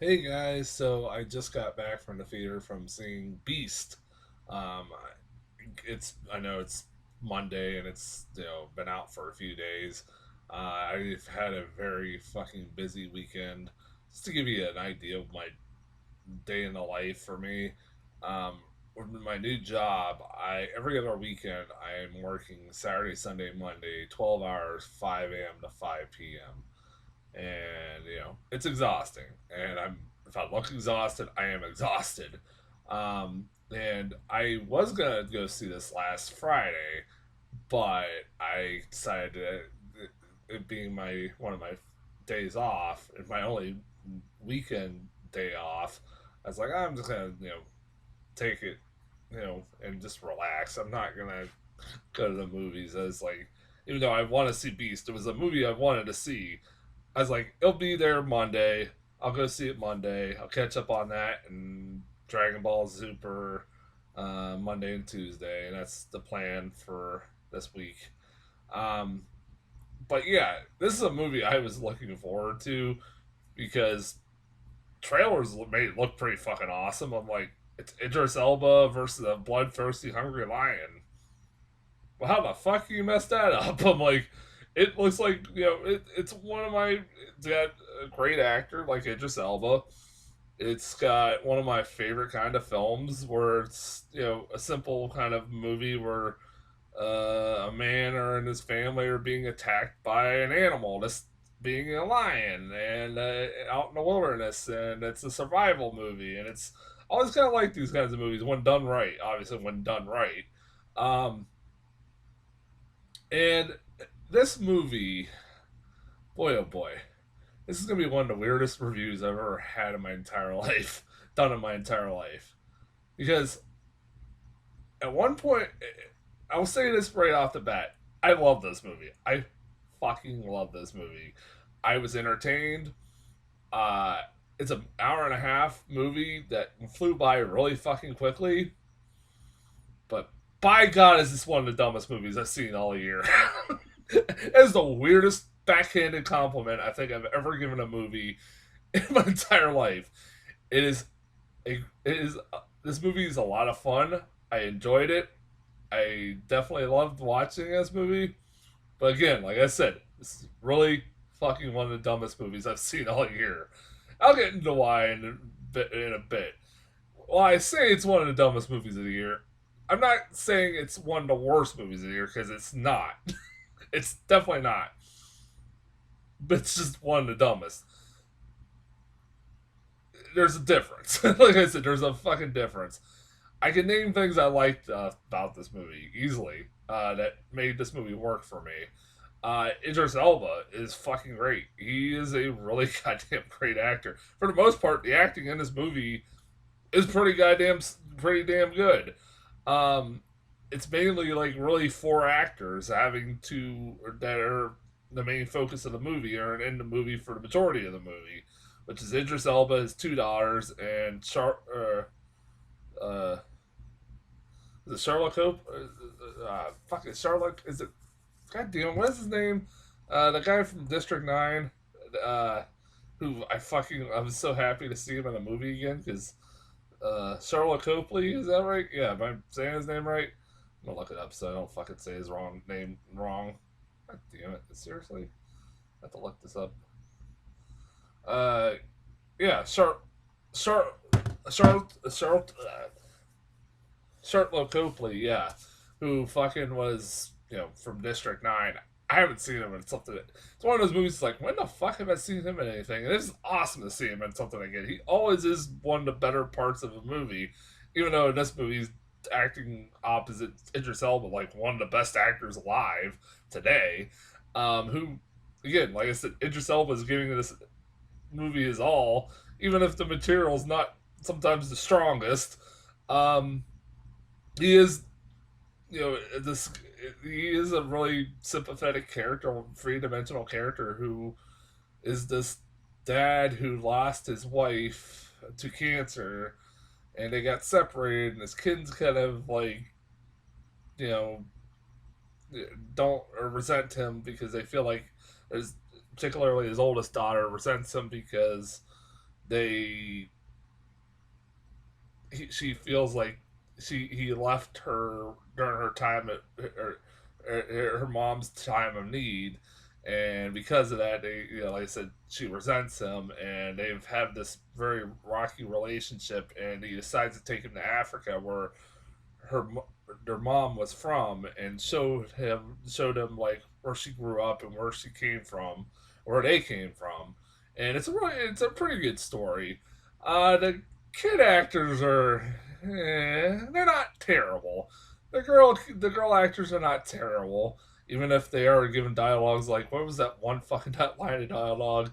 Hey guys, so I just got back from the theater from seeing Beast. Um, I know it's Monday and it's been out for a few days. I've had a very fucking busy weekend. Just to give you an idea of my day in the life for me, um, with my new job, I every other weekend I am working Saturday, Sunday, Monday, 12 hours, 5 a.m. to 5 p.m. And it's exhausting, and I'm if I look exhausted, I am exhausted. And I was gonna go see this last Friday, but I decided it being my one of my days off and my only weekend day off, I was like, I'm just gonna take it, and just relax. I'm not gonna go to the movies. As like, even though I want to see Beast, it was a movie I wanted to see. I was like, it'll be there Monday. I'll go see it Monday. I'll catch up on that and Dragon Ball Super Monday and Tuesday, and that's the plan for this week. Um, but yeah, this is a movie I was looking forward to because trailers made it look pretty fucking awesome. I'm like, it's Idris Elba versus a bloodthirsty, hungry lion. Well, how the fuck you messed that up? I'm like, it looks like it's one of my. It's got a great actor like Idris Elba. It's got one of my favorite kind of films where it's a simple kind of movie where a man or and his family are being attacked by an animal, just being a lion, and out in the wilderness, and it's a survival movie, and it's I always kind of like these kinds of movies when done right. Obviously, when done right. Um, and this movie, boy oh boy, this is gonna be one of the weirdest reviews I've ever had in my entire life, done in my entire life. Because at one point, I will say this right off the bat, I love this movie. I fucking love this movie. I was entertained. Uh, it's an hour and a half movie that flew by really fucking quickly. But by God, is this one of the dumbest movies I've seen all year. It is the weirdest backhanded compliment I think I've ever given a movie in my entire life. It is this movie is a lot of fun. I enjoyed it. I definitely loved watching this movie. But again, like I said, this is really fucking one of the dumbest movies I've seen all year. I'll get into why in a bit. Well, I say it's one of the dumbest movies of the year. I'm not saying it's one of the worst movies of the year because it's not. It's definitely not. But it's just one of the dumbest. There's a difference. Like I said, there's a fucking difference. I can name things I liked about this movie easily that made this movie work for me. Idris Elba is fucking great. He is a really goddamn great actor. For the most part, the acting in this movie is pretty damn good. Um, it's mainly like really four actors having to that are the main focus of the movie or in the movie for the majority of the movie, which is Idris Elba is $2 and uh, is it Sherlock Hope? Fucking Sherlock is it? God damn, what is his name? The guy from District 9, uh, who I was so happy to see him in a movie again because Sherlock Copley, is that right? Yeah, am I saying his name right? I'm gonna look it up so I don't fucking say his wrong name wrong. God damn it! Seriously, I have to look this up. Uh, yeah, Char, Sherlock Copley, yeah, who fucking was from District 9. I haven't seen him in something. It's one of those movies. Like, when the fuck have I seen him in anything? And it's awesome to see him in something again. He always is one of the better parts of a movie, even though in this movie he's acting opposite Idris Elba, like one of the best actors alive today. Who, again, like I said, Idris Elba is giving this movie his all, even if the material's not sometimes the strongest. Um, he is this he is a really sympathetic character, three-dimensional character who is this dad who lost his wife to cancer, and they got separated, and his kids kind of like you know don't or resent him because they feel like there's particularly his oldest daughter resents him because they she feels like he left her during her time at her mom's time of need, and because of that, they, like I said, she resents him, and they've had this very rocky relationship, and he decides to take him to Africa, where her their mom was from, and showed him like where she grew up and where she came from, where they came from, and it's a pretty good story. The kid actors are they're not terrible. The girl actors are not terrible, even if they are given dialogues like what was that one fucking that line of dialogue?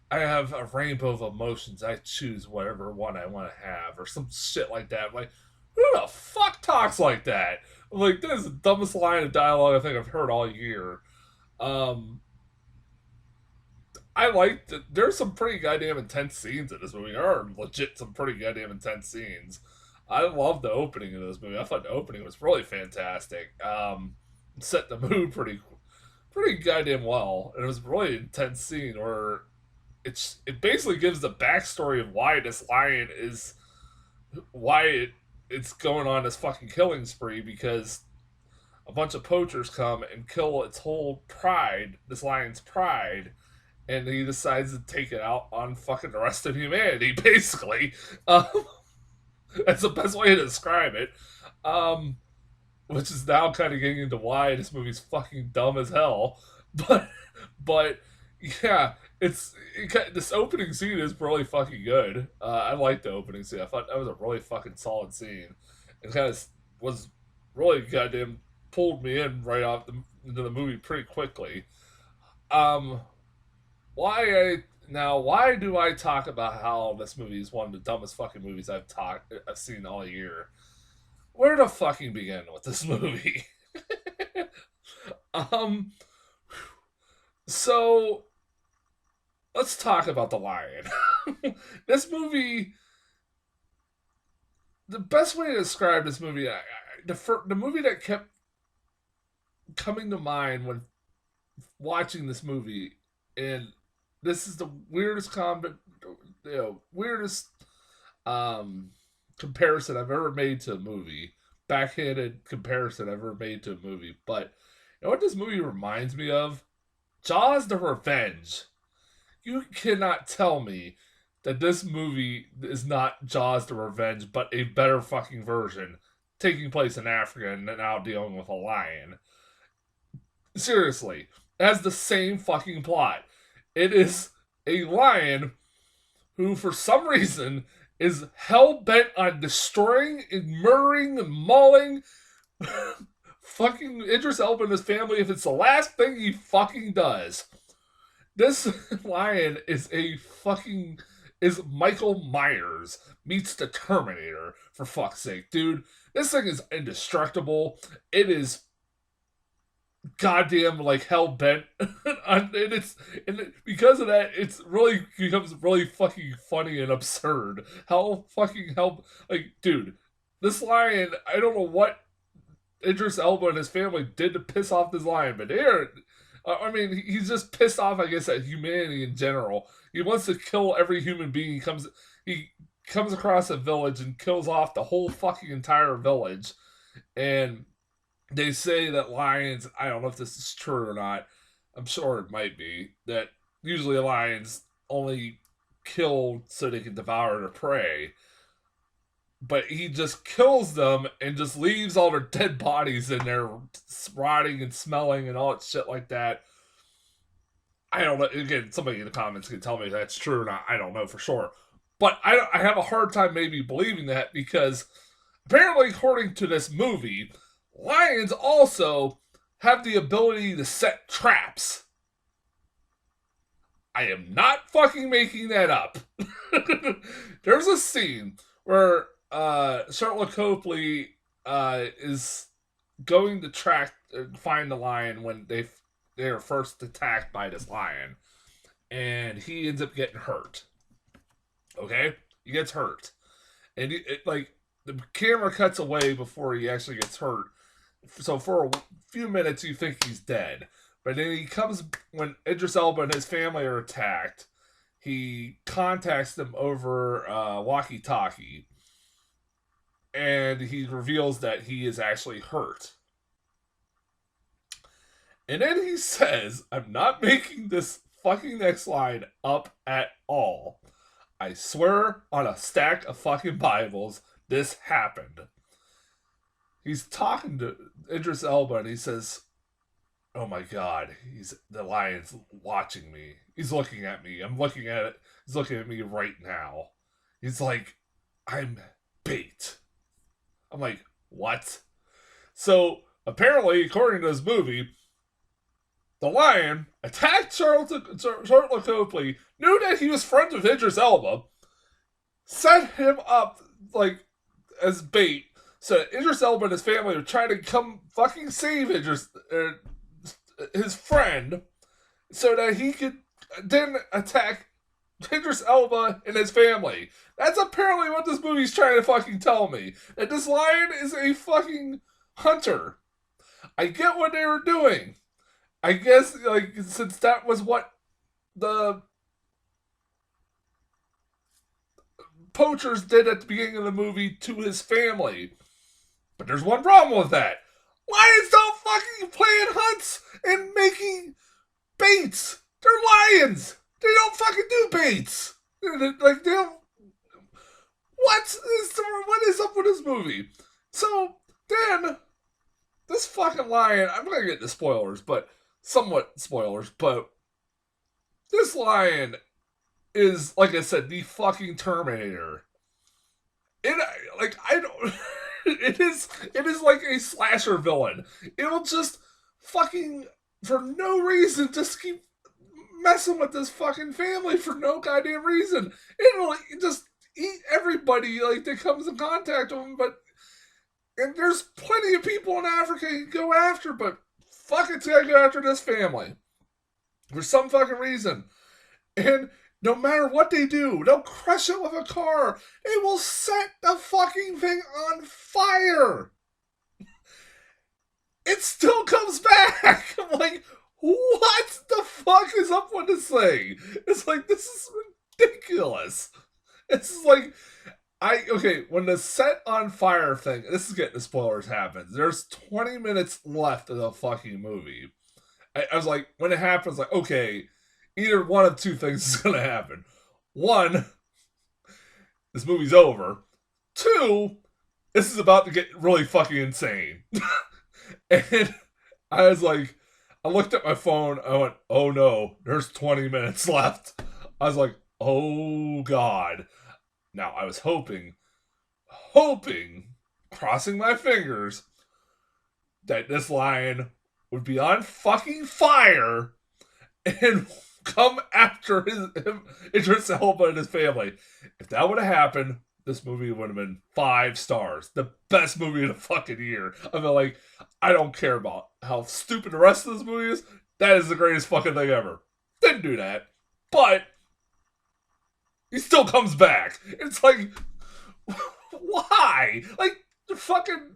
I have a rainbow of emotions. I choose whatever one I want to have, or some shit like that. I'm like, who the fuck talks like that? I'm like, that is the dumbest line of dialogue I think I've heard all year. Um, I liked it. There's some pretty goddamn intense scenes in this movie. There are legit some pretty goddamn intense scenes. I love the opening of this movie. I thought the opening was really fantastic. Set the mood pretty goddamn well. And it was a really intense scene where it basically gives the backstory of why this lion is why it's going on this fucking killing spree, because a bunch of poachers come and kill its whole pride, this lion's pride, and he decides to take it out on fucking the rest of humanity, basically. Um, that's the best way to describe it. Um, which is now kind of getting into why this movie's fucking dumb as hell. But, but yeah, this opening scene is really fucking good. I like the opening scene. I thought that was a really fucking solid scene. It kind of was really goddamn pulled me in right off into the movie pretty quickly. Um, why do I talk about how this movie is one of the dumbest fucking movies I've seen all year? Where to fucking begin with this movie? um, so let's talk about The Lion. This movie, the best way to describe this movie, the movie that kept coming to mind when watching this movie, and this is the weirdest weirdest um, comparison I've ever made to a movie, backhanded comparison I've ever made to a movie. But you know what this movie reminds me of? Jaws: The Revenge. You cannot tell me that this movie is not Jaws: The Revenge, but a better fucking version, taking place in Africa and now dealing with a lion. Seriously, it has the same fucking plot. It is a lion who, for some reason, is hell bent on destroying and murdering and mauling fucking Idris Elba and his family if it's the last thing he fucking does. This lion is Michael Myers meets the Terminator, for fuck's sake, dude. This thing is indestructible. It is goddamn like hell bent because of that it's really becomes really fucking funny and absurd how fucking hell like dude, this lion, I don't know what Idris Elba and his family did to piss off this lion, but I mean, he's just pissed off, I guess, at humanity in general. He wants to kill every human being. He comes across a village and kills off the whole fucking entire village. And they say that lions, I don't know if this is true or not, I'm sure it might be, that usually lions only kill so they can devour their prey. But he just kills them and just leaves all their dead bodies in there rotting and smelling and all that shit like that. I don't know. Again, somebody in the comments can tell me if that's true or not. I don't know for sure. But I have a hard time maybe believing that, because apparently, according to this movie, lions also have the ability to set traps. I am not fucking making that up. There's a scene where Charlotte Copley is going to find the lion when they are first attacked by this lion, and he ends up getting hurt. Okay, he gets hurt, and like the camera cuts away before he actually gets hurt. So for a few minutes, you think he's dead, but then he comes when Idris Elba and his family are attacked. he contacts them over walkie-talkie, and he reveals that he is actually hurt. And then he says, I'm not making this fucking next line up at all. I swear on a stack of fucking Bibles, this happened. He's talking to Idris Elba and he says, oh my god, the lion's watching me. He's looking at me. I'm looking at it. He's looking at me right now. He's like, I'm bait. I'm like, what? So apparently, according to this movie, the lion attacked Charlotte Copley, knew that he was friends with Idris Elba, set him up like as bait, so that Idris Elba and his family are trying to come fucking save his friend, so that he could then attack Idris Elba and his family. That's apparently what this movie's trying to fucking tell me. That this lion is a fucking hunter. I get what they were doing. I guess, like, since that was what the poachers did at the beginning of the movie to his family. But there's one problem with that. Lions don't fucking plan hunts and making baits. They're lions. They don't fucking do baits. Like, they don't... What is up with this movie? So, then, this fucking lion... I'm going to get into spoilers, but... Somewhat spoilers, but... This lion is, like I said, the fucking Terminator. I don't... It is like a slasher villain. It'll just fucking, for no reason, just keep messing with this fucking family for no goddamn reason. It'll just eat everybody like that comes in contact with him. And there's plenty of people in Africa you can go after, but fuck it's gotta go after this family for some fucking reason. And no matter what they do, they'll crush it with a car. They will set the fucking thing on fire. It still comes back. I'm like, what the fuck is up with this thing? It's like, this is ridiculous. It's like, when the set on fire thing, this is getting the spoilers happens. There's 20 minutes left of the fucking movie. I was like, when it happens, like, okay, either one of two things is going to happen. One, this movie's over. Two, this is about to get really fucking insane. And I was like, I looked at my phone. I went, oh no, there's 20 minutes left. I was like, oh god. Now, I was hoping, crossing my fingers, that this lion would be on fucking fire and come after him, Idris Elba and his family. If that would have happened, this movie would have been 5 stars. The best movie of the fucking year. I feel like, I don't care about how stupid the rest of this movie is. That is the greatest fucking thing ever. Didn't do that. But he still comes back. It's like, why? Like, the fucking...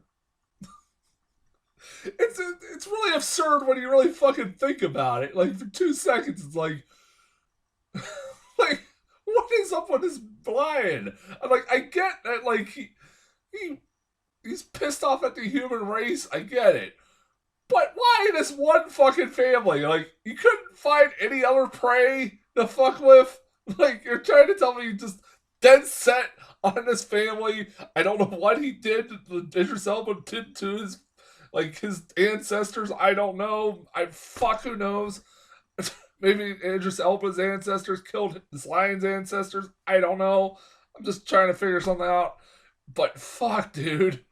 It's really absurd when you really fucking think about it. Like, for 2 seconds, it's like... like, what is up with this lion? I'm like, I get that, like, he's pissed off at the human race. I get it. But why this one fucking family? Like, you couldn't find any other prey to fuck with? Like, you're trying to tell me you just dead set on this family. I don't know what he did, Idris Elba did to his ancestors. I don't know. Who knows? Maybe Idris Elba's ancestors killed this lion's ancestors. I don't know. I'm just trying to figure something out. But fuck, dude.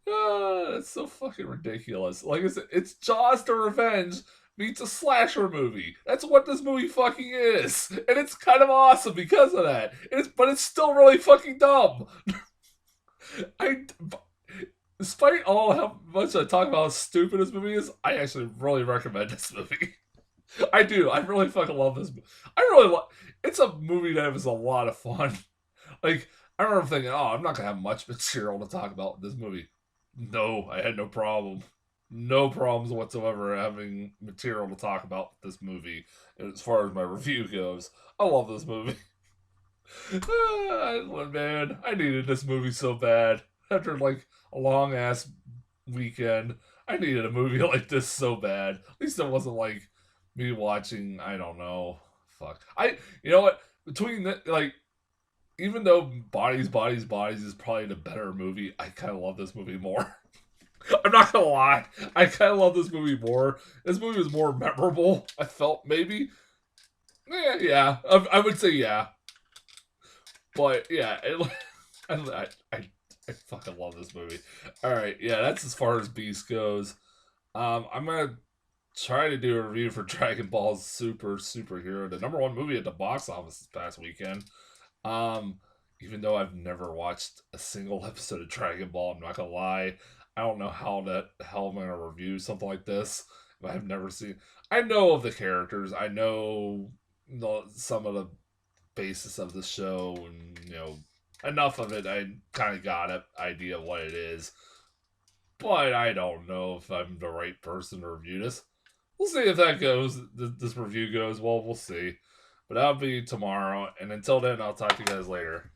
It's so fucking ridiculous. Like I said, it's Jaws to Revenge meets a slasher movie. That's what this movie fucking is. And it's kind of awesome because of that. But it's still really fucking dumb. Despite all how much I talk about how stupid this movie is, I actually really recommend this movie. I do. I really fucking love this movie. It's a movie that was a lot of fun. Like, I remember thinking, I'm not going to have much material to talk about in this movie. No, I had no problem. no problems whatsoever having material to talk about this movie. As far as my review goes, I love this movie. Man, I needed this movie so bad. After like a long ass weekend, I needed a movie like this so bad. At least it wasn't like me watching, I don't know. Fuck. You know what? Between the, like, even though Bodies is probably the better movie, I kind of love this movie more. I'm not gonna lie. I kind of love this movie more. This movie was more memorable. I felt maybe. Yeah. I would say yeah. But yeah, I fucking love this movie. All right, yeah, that's as far as Beast goes. I'm gonna try to do a review for Dragon Ball Super Superhero, the number one movie at the box office this past weekend. Um, Even though I've never watched a single episode of Dragon Ball, I'm not gonna lie. I don't know how the hell I'm gonna review something like this if I've never seen. I know of the characters. I know some of the basis of the show, and enough of it. I kind of got an idea of what it is, but I don't know if I'm the right person to review this. We'll see if that goes. This review goes well. We'll see. But that'll be tomorrow, and until then, I'll talk to you guys later.